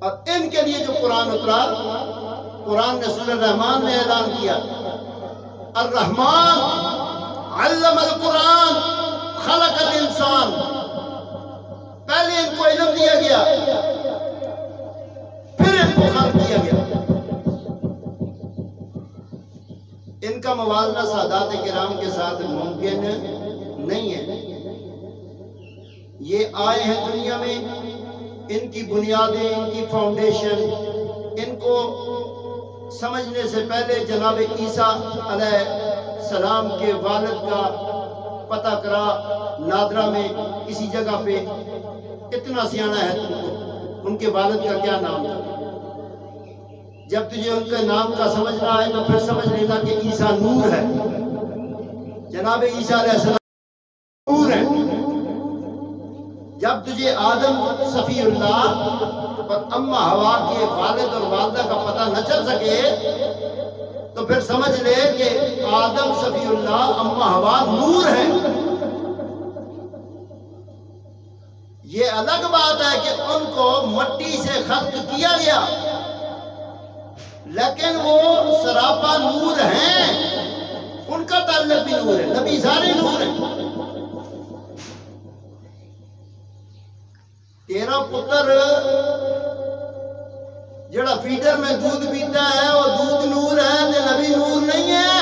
اور ان کے لیے جو قرآن اترا، قرآن نے سورہ رحمان میں اعلان کیا، الرحمن علم القرآن خلق الانسان، پہلے ان کو علم دیا گیا، پھر ان کو خلق کیا گیا۔ ان کا موازنہ سادات کرام کے ساتھ ممکن نہیں ہے۔ یہ آئے ہیں دنیا میں، ان کی بنیادیں، ان کی فاؤنڈیشن، ان کو سمجھنے سے پہلے جناب عیسیٰ علیہ السلام کے والد کا پتہ کرا نادرہ میں کسی جگہ پہ، اتنا سیانہ ہے تم کو، ان کے والد کا کیا نام تھا؟ جب تجھے ان کے نام کا سمجھنا ہے تو پھر سمجھ لینا کہ عیسیٰ نور ہے، جناب عیسیٰ علیہ السلام نور ہے۔ جب تجھے آدم صفی اللہ اور اماں حوا کے والد اور والدہ کا پتہ نہ چل سکے تو پھر سمجھ لے کہ آدم صفی اللہ اماں حوا نور ہے۔ یہ الگ بات ہے کہ ان کو مٹی سے خلق کیا گیا، لیکن وہ سراپا نور ہیں، ان کا تعلق بھی نور ہے، نبی سارے نور ہیں۔ تیرا پتر جڑا فیڈر میں دودھ پیتا ہے وہ دودھ نور ہے، نبی نور نہیں ہے۔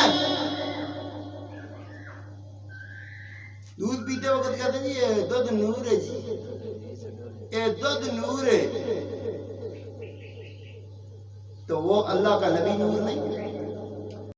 دودھ پیتے وقت کہتے ہیں جی یہ دودھ نور ہے، جی یہ دودھ نور ہے، تو وہ اللہ کا نبی نور نہیں ہے۔